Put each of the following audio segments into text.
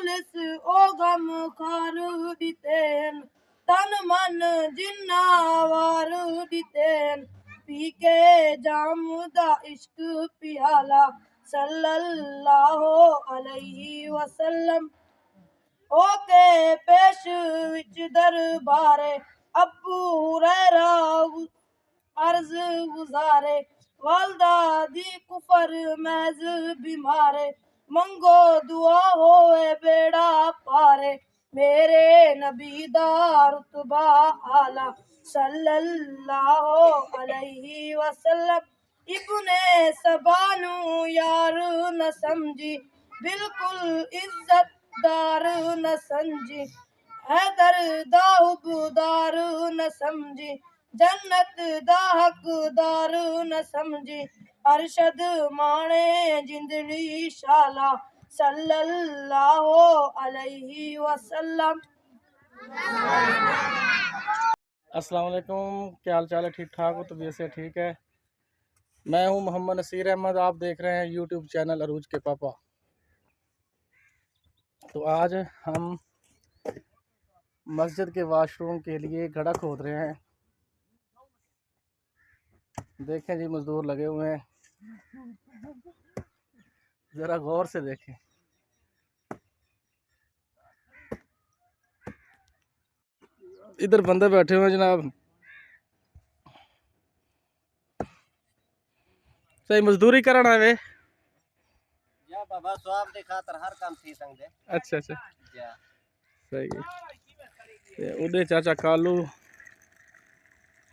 Police ओ गम खार दितेन तन मन जिन्ना वार दितेन पी के जाम दा इश्क पियाला सल्लल्लाहु अलैहि वसल्लम ओके पेश विच दरबारे अबू हुरैरा अर्ज गुजारे वालदा दी कुफर मैज बीमारे मंगो दुआ होए बेड़ा पारे मेरे नबी दा रुतबा आला सल्लल्लाहु अलैहि वसल्लम इब्ने सबानू यार न समझी बिल्कुल इज्जतदार न समझी हैदर दा हुबदार न समझी जन्नत दा हकदार न समझी अरशद माणे जिंदड़ी शाला सल्लल्लाहु अलैहि वसल्लम। अस्सलाम वालेकुम, क्या हाल चाल है? ठीक ठाक हो? तबीयत से ठीक है? मैं हूं मोहम्मद नसीर अहमद, आप देख रहे हैं यूट्यूब चैनल अरूज के पापा। तो आज हम मस्जिद के वाशरूम के लिए गड्ढा खोद रहे हैं। देखें जी, मजदूर लगे हुए हैं, ज़रा गौर से देखें। इधर बंदे बैठे हुए हैं जनाब, सही मजदूरी करना है या बाबा स्वाब दे खातर हर काम थी संगदे। अच्छा अच्छा या सही है। ते उदे चाचा कालू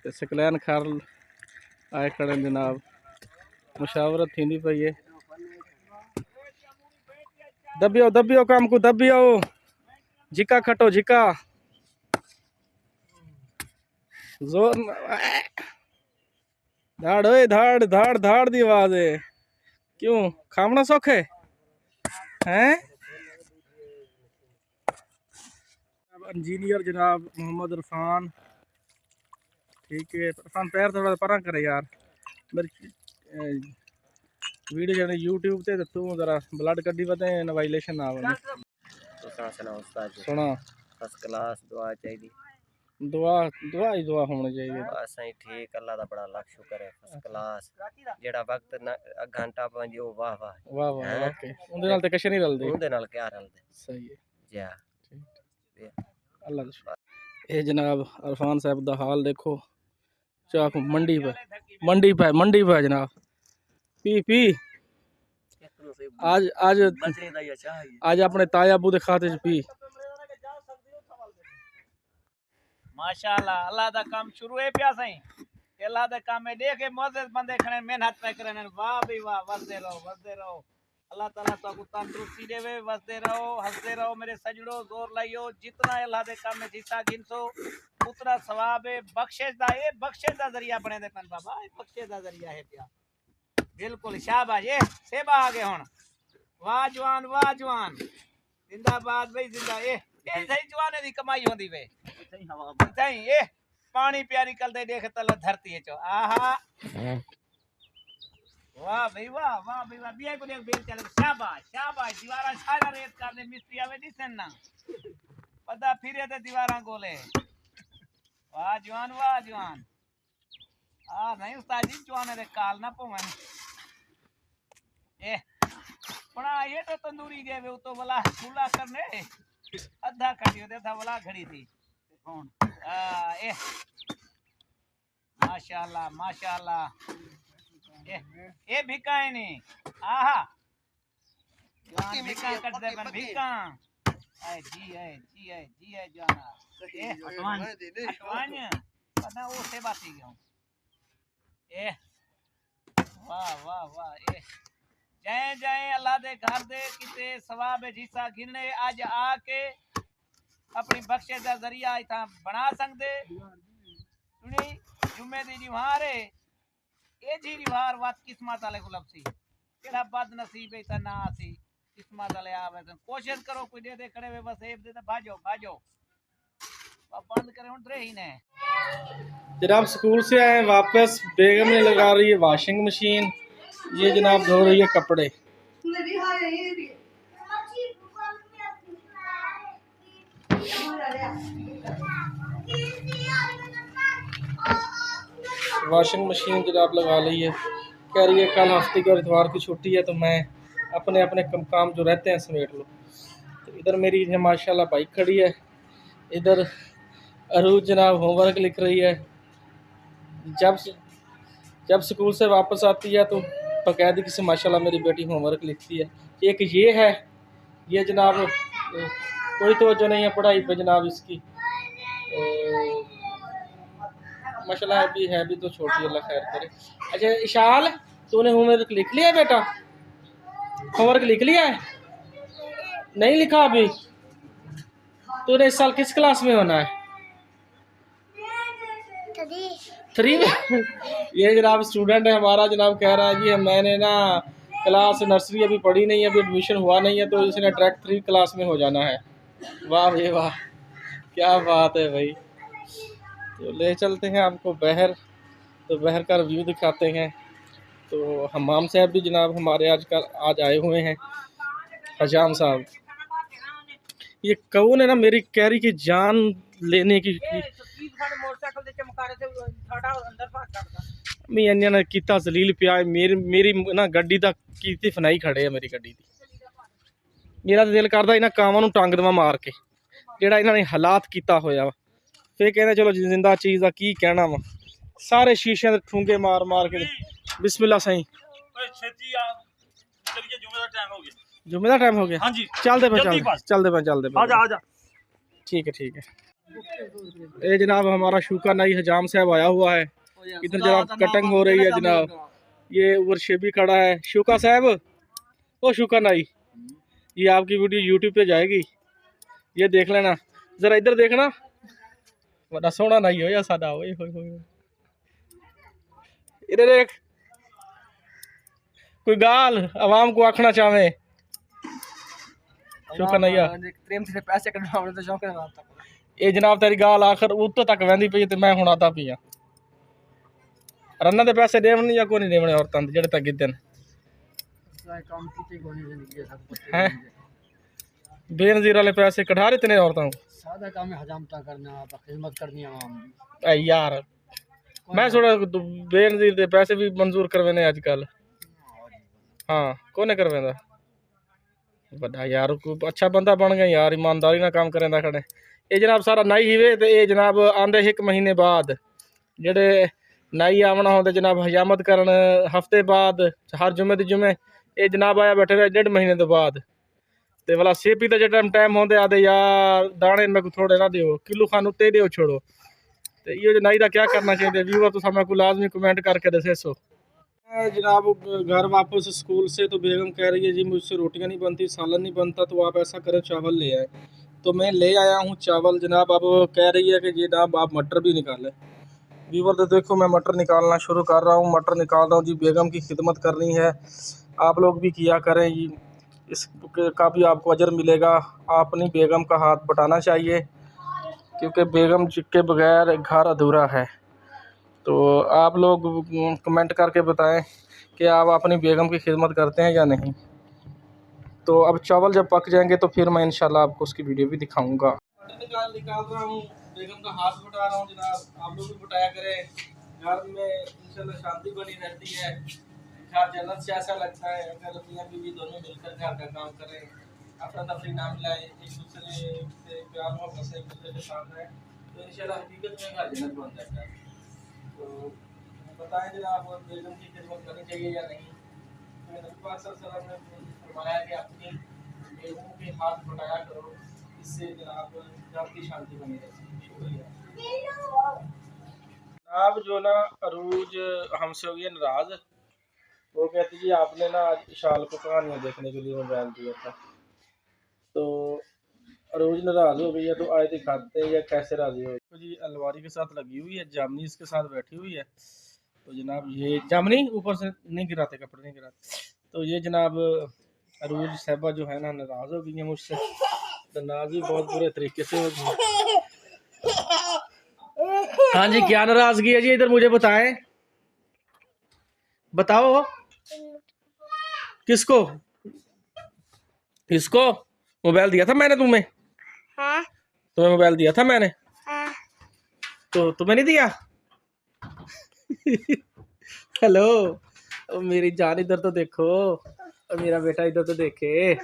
ते सकलैन खार आए खड़े जनाब, मुशावरत थी पई है। दबियो दबियो काम को दबियो, झिका खटो झिका जोर धाड़ ओए धाड़ धाड़ धाड़ दी आवाज है। क्यों खामना सौखे हैं? इंजीनियर जनाब मोहम्मद इरफान, ठीक है। इरफान पैर थोड़ा परा करे यार, मेरी वीडियो जाने यूट्यूब ते तू जरा ब्लड कड्डी पते वायलेशन ना बने। तो सुना उस्ताद जी, सुना फर्स्ट क्लास दुआ चाहिए। दुआ दुआ ही दुआ होनी चाहिए। बस सही ठीक, अल्लाह दा बड़ा लाख शुक्र है। फर्स्ट क्लास जेड़ा वक्त घंटा पंजी ओ वाह वाह वाह वाह वाकई उनदे नाल ते कश नहीं रलदे, उनदे नाल क्या रलदे। सही है जा अल्लाह दा शुक्र। ये जनाब इरफान साहब दा हाल देखो, चाकू मंडी पे जनाब पी पी आज आज आज अपने ताया अबू दे खाते च पी। माशाअल्लाह, अल्लाह दा काम शुरू है पिया सही। अल्लाह दे काम में देखे मोअज़्ज़िज़ बंदे खड़े मेहनत पे करन, वाह भी वाह, वसदे रहो वसदे रहो। अल्लाह ताला ताकू तंदुरुस्ती देवे, वसदे रहो हंसदे रहो मेरे सजड़ो, जोर लाइयो। जितना अल्लाह दे काम में हिस्सा गिनसो उतना सवाब है। बख्शिश दा ये बख्शिश दा जरिया बने दे पन बाबा, ये बख्शिश दा जरिया है पिया। बिल्कुल शाबाश, ये सेबा आगे हुन। वाह जवान जिंदाबाद भाई जिंदा। ये सही जवाने दी कमाई होंदी वे सही। ये पानी पिया निकलते देख तल धरती है चो, आहा वाह भाई वाह बिया को देख बेल चल। शाबाश शाबाश, दीवारा सारा रेत करने मिस्त्री आवे दिसन ना पता फिरे ते दीवारा गोले। वाह जवान आ नहीं उस्ताद जी जवाने दे काल ना पोवन। ए पड़ा ये तो तंदूरी देवे तो वाला खुला करने अद्धा खड़ी होते था वाला खड़ी थी कौन। ए माशाल्लाह ए भिका है नहीं, आहा जवान भिका कट दे बन भिका। ए जी है जाना ए अटवान पता वो से बाती गयो। ए वाह ए जय अल्लाह दे घर दे किते सवाब जिसा गिनने आज आके अपनी बख्शे दा जरिया इथा बना सकदे। सुनी जुम्मे दी दीवार है ए जी दीवार वात किस्मत वाले को लपसी केड़ा बद नसीब है इतना सी किस्मत वाले आवे। कोशिश करो कोई दे दे खड़े वे बस एक दे भाजो बंद करे उन ही ने। जनाब स्कूल से आए वापस, बेगम ने लगा रही है वॉशिंग मशीन, ये जनाब धो रही है कपड़े। वॉशिंग मशीन जनाब लगा ली है, कह रही है कल हफ्ते की और इतवार की छुट्टी है तो मैं अपने अपने काम जो रहते हैं समेट लो। तो इधर मेरी माशाल्लाह बाइक खड़ी है, इधर अरूज जनाब होमवर्क लिख रही है। जब स्कूल से वापस आती है तो बाकायदगी से माशाल्लाह मेरी बेटी होमवर्क लिखती है। एक ये है, ये जनाब कोई तवज्जो नहीं है पढ़ाई पे जनाब इसकी, माशाल्लाह है भी तो छोटी, अल्लाह खैर करे। अच्छा इशाल, तूने होमवर्क लिख लिया बेटा? होमवर्क लिख लिया है? नहीं लिखा अभी? तूने इस साल किस क्लास में होना है? 3 में। ये जनाब स्टूडेंट है हमारा, जनाब कह रहा है जी मैंने ना क्लास नर्सरी अभी पढ़ी नहीं है, अभी एडमिशन हुआ नहीं है, तो इसने डायरेक्ट 3 क्लास में हो जाना है। वाह भाई वाह, क्या बात है भाई। तो ले चलते हैं आपको बहर, तो बहर का रिव्यू दिखाते हैं। तो हमाम साहब भी जनाब हमारे आज आए हुए हैं, हजाम साहब। ये कौन है ना मेरी कैरी की जान लेने की मैं इन्हों ने किता जलील पिया मेरी ना गड्डी दा कीती फनाई खड़े है मेरी गड्डी दी। मेरा तो दिल करदा इन्हां कावां नूं टंग देवां मार के, जेड़ा इन्हां ने हालात कीता होया वा। फिर कहते चलो जिंदा चीज़ का की कहना वा, सारे शीशियां दे ठूंगे मार मार के। बिस्मिल्लाह सही, जुम्मे का टाइम हो गया। हाँ जी, चलते पे ठीक है। ये जनाब हमारा शूका नाई हजाम साहब आया हुआ है, इधर जनाब कटिंग हो रही है जनाब। ये ऊपर शेबी खड़ा है। शूका साहब, ओ शूका नाई, ये आपकी वीडियो यूट्यूब पे जाएगी, ये देख लेना जरा, इधर देखना, बड़ा सोहना नाई हो या सादा हो। इधर देख, कोई गाल आवाम को आखना चाहे शूका नाई प्रेम से पैसे कटवाने तो शौक है। ये जनाब तेरी गाल आखिर उत्तों तक वहदी पई ते मैं हुण आता पिया। रन्ना दे पैसे देवण या कोई नहीं देवणे औरतां दे जेड़े तक गिदन हैं। बेनजीर वाले पैसे कढ़ा रहे तेने औरतां को, सादा काम है हजामता करना, खिदमत करनी आवाम दी। ए यार मैं थोड़ा बेनजीर दे पैसे भी मंजूर करवेने आजकल। हाँ कोने करवेंदा बड़ा यार, को अच्छा बंदा बन गया यार, ईमानदारी ना काम करेंदा खड़े। ये जनाब सारा नाई हिवे ते ये जनाब आंदे 1 महीने बाद, जेडे नाई आवना होंदे जनाब हजामत करन हफ्ते बाद, हर जुमे दी जुमे। ये जनाब आया बैठे रहे 1.5 महीने तो बाद। ते वाला सेपी ते जे टाइम होंदे आदे यार दाने में को थोड़े ना दियो, किलो खानू ते दियो छोड़ो। तो ये नाई दा क्या करना चाहिए व्यूअर, तो समय को लाजमी कमेंट करके दसे सो। जनाब घर वापस स्कूल से, तो बेगम कह रही है जी मुझसे रोटियां नहीं बनती, सालन नहीं बनता, तो आप ऐसा करें चावल ले आए। तो मैं ले आया हूँ चावल जनाब। अब कह रही है कि जनाब आप मटर भी निकालें। व्यूअर तो देखो मैं मटर निकालना शुरू कर रहा हूँ, मटर निकाल रहा हूँ जी। बेगम की खिदमत करनी है, आप लोग भी किया करें, इसका भी आपको अजर मिलेगा। अपनी बेगम का हाथ बटाना चाहिए, क्योंकि बेगम के बगैर घर अधूरा है। तो आप लोग कमेंट करके बताएं कि आप अपनी बेगम की खिदमत करते हैं या नहीं। तो अब चावल जब पक जाएंगे तो फिर मैं इंशाल्लाह आपको उसकी वीडियो भी दिखाऊंगा। निकाल रहा हूँ, बेगम का हाथ बटा रहा हूँ जनाब। आप लोग भी बटाया करें, घर में इंशाल्लाह शांति बनी रहती है, घर जन्नत से ऐसा लगता है अगर मियां बीवी दोनों मिलकर घर का काम करें, अफरा तफरी ना मिलाए, एक दूसरे से प्यार मोहब्बत से एक दूसरे के साथ रहें, तो इंशाल्लाह हकीकत में घर जन्नत बन जाता है। तो बताएं जनाब बेगम की खिदमत करनी चाहिए या नहीं। नबी पाक सल्लल्लाहु अलैहि वसल्लम ने फरमाया कि अपनी बेगमों के हाथ बटाया करो, इससे जनाब घर की शांति बनी रहती है। शुक्रिया जनाब। जो ना अरूज हमसे हो गई नाराज, वो कहती जी आपने ना आज इशाल को कहानियाँ देखने के लिए मोबाइल दिया था। तो अरूज नाराज हो गई है, तो आए दिखाते हैं या कैसे राजी हो। तो जी अलवारी के साथ लगी हुई है, जामनी इसके साथ बैठी हुई है। तो जनाब ये जामनी ऊपर से नहीं गिराते, कपड़े नहीं गिराते। तो ये जनाब अरूज साहबा जो है ना नाराज हो गई है मुझसे, तो नाराज भी बहुत बुरे तरीके से हो गई। हाँ जी क्या नाराजगी है जी, इधर मुझे बताएं, बताओ किसको, इसको मोबाइल दिया था मैंने तुम्हें? हाँ। तुम्हें मोबाइल दिया था मैंने? हाँ। तो तुम्हें नहीं दिया? हेलो, ओ मेरी जान इधर तो देखो, और मेरा बेटा इधर तो देखे।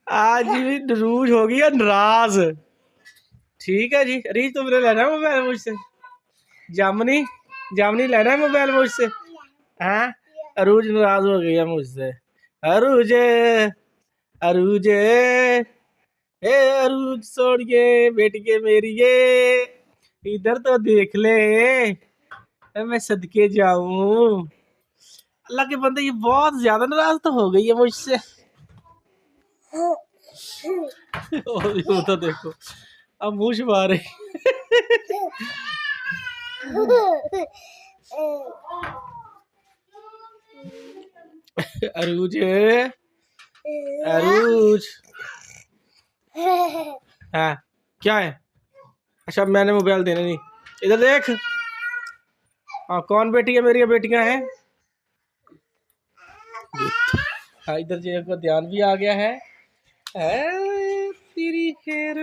आज भी रूज हो गई है नाराज। ठीक है जी, रीज तुमने लेना है मोबाइल मुझसे? जामनी जामनी लेना है मोबाइल मुझसे? हाँ, अरूज नाराज हो गई है मुझसे। अरूज अरूज ए अरूज सोनिए बेटिए मेरी, ये इधर तो देख ले, मैं सदके जाऊं। अल्लाह के बंदे, ये बहुत ज्यादा नाराज तो हो गई है मुझसे। वो तो देखो अब मुंह छुपा रही। अरूज अरूज, हाँ क्या है? अच्छा मैंने मोबाइल देने नहीं, इधर देख। हाँ कौन बेटी है मेरी? बेटियां हैं। हाँ इधर जी को ध्यान भी आ गया है। तेरी खैर,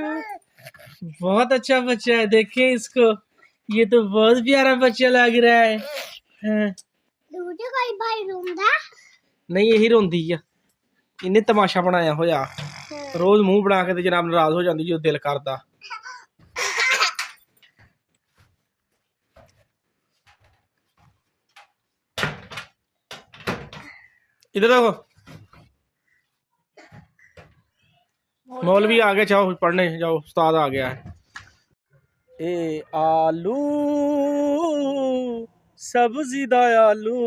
बहुत अच्छा बच्चा है, देखें इसको, ये तो बहुत प्यारा बच्चा लग रहा है। हाँ। नहीं यही रोंदी है, इन्हें तमाशा बनाया होया, रोज मुंह बना के जनाब नाराज हो जाती जो दिल करता। इधर देखो, मौलवी आ गए, जाओ पढ़ने जाओ, उस्ताद आ गया है। ए आलू सब्जी दा आलू,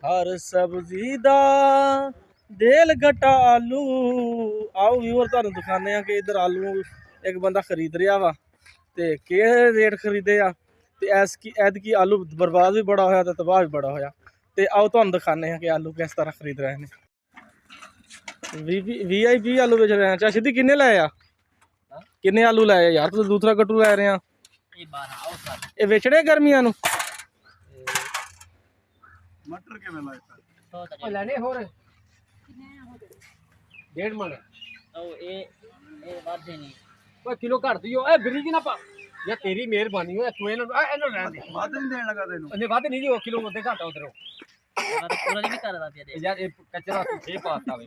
हर सब्जी दा देल गटा आलू। आओ व्यूअर तुहानू दिखाने आ कि इधर आलू एक बंदा खरीद रहा वा, ते के रेट खरीदे आ, ते ऐतकी आलू बर्बाद भी बड़ा होया ते तबाह भी बड़ा होया। ते आओ तुहानू दिखाने आ कि आलू किस तरह खरीद रहे हैं। VIP आलू बेच रहे हैं। अच्छा सिद्धि किन्ने लाए आ? किन्ने आलू लाए यार? तू दूसरा कट्टू लै रहे हैं। ये बेचने गर्मियां नू? मटर के में लाए लेने हो रहे 1.5 मन कोई किलो कर दियो। ए बिरी की ना पा या तेरी मेहरबानी हो, तू एनो रहन दे, वाद नहीं देने लगा तेनू। ने वाद नहीं जी, किलो मते घाटा उधर पूरा नहीं कर रहा पिया यार, ये कचरा छे पाता वे।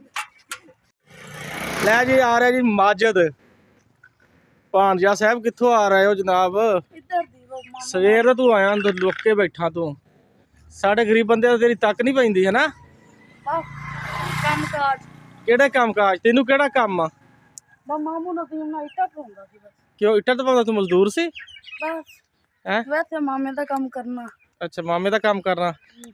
ले जी आ रहा जी माजिद भांजा साहब, कित्थों आ रहे हो जनाब? इधर दी वो मामा। सवेर तो तू आया अंदर लुक के बैठा, तू साढ़े गरीब बंदे तेरी तक नहीं पैंदी है ना? काम काज केड़ा काम काज तेनू, केड़ा काम आ? मामू ने दी ना इटा पाਉਂਦਾ ਸੀ बस। क्यों इट्टा तो पाਉਂਦਾ? तू मजदूर सी? बस हैं? वैसे मामे ਦਾ ਕੰਮ ਕਰਨਾ अच्छा मामे का काम करना,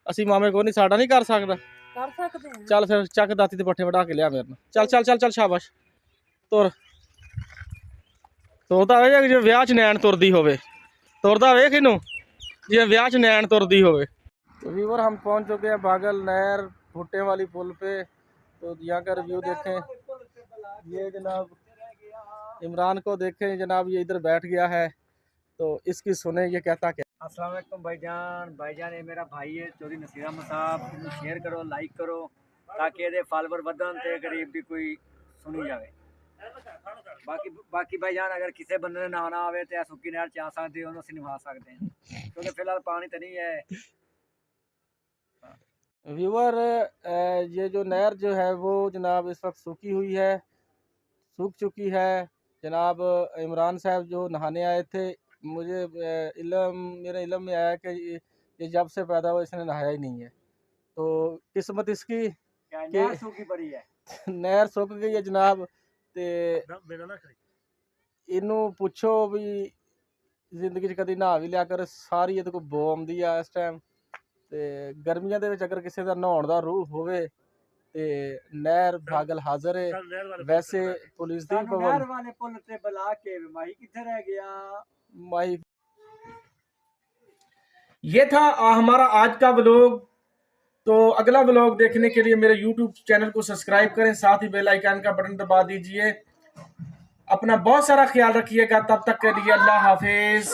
असी मामे को नहीं, साडा नहीं कर सकदा। ਕਰ ਸਕਦੇ ਹਾਂ। चल फिर चक दाती ते पट्ठे वढ़ा के लिया मेरे नाल। चल चल चल चल शाबाश तुर। तुरदा वे जे विआह च नैन तुरदी होवे, तुरदा वेख इनू जिवें विआह च नैन तुरदी होवे। तो व्यूअर हम पहुंच चुके हैं बागल नहर भुट्टे वाली पुल पे। तो यहाँ का रिव्यू देखें, ये जनाब इमरान को देखें जनाब, ये इधर बैठ गया है, तो इसकी सुने ये कहता क्या। अस्सलाम वालेकुम भाईजान। भाईजान ये मेरा भाई है चौधरी नसीर अहमद साहब, इन्हें शेयर करो, लाइक करो, ताकि ये फॉलोवर बढ़न ते गरीब भी कोई सुनी जाए। बाकी भाईजान अगर किसी बंदे ने नहाना आवे तो सुक्की नहर च आ सकते हो, असं निभा सकते हैं, क्योंकि फिलहाल पानी तो नहीं है। व्यूअर ये जो नहर जो है वो जनाब इस वक्त सूखी हुई है, सूख चुकी है जनाब। इमरान साहब जो नहाने आए थे, मुझे मेरे इल्म में आया कि ये जब से पैदा हुआ इसने नहाया ही नहीं है। तो किस्मत इसकी नहर सूखी पड़ी है। नहर सुक गई है जनाब। ते इनू पुछो भी जिंदगी च कदी नहा भी लिया कर, सारी ये को बो आउंदी आ इस टाइम। ते गर्मियां दे विच अगर किसी का नहाउण दा रूह होवे ते नहर भागल हाजिर है। वैसे पुलिस दी नहर वाले पुल ते बुला के माही किथे रह गया माही। ये था हमारा आज का व्लॉग। तो अगला व्लॉग देखने के लिए मेरे YouTube चैनल को सब्सक्राइब करें, साथ ही बेल आइकन का बटन दबा दीजिए। अपना बहुत सारा ख्याल रखिएगा, तब तक के लिए अल्लाह हाफिज।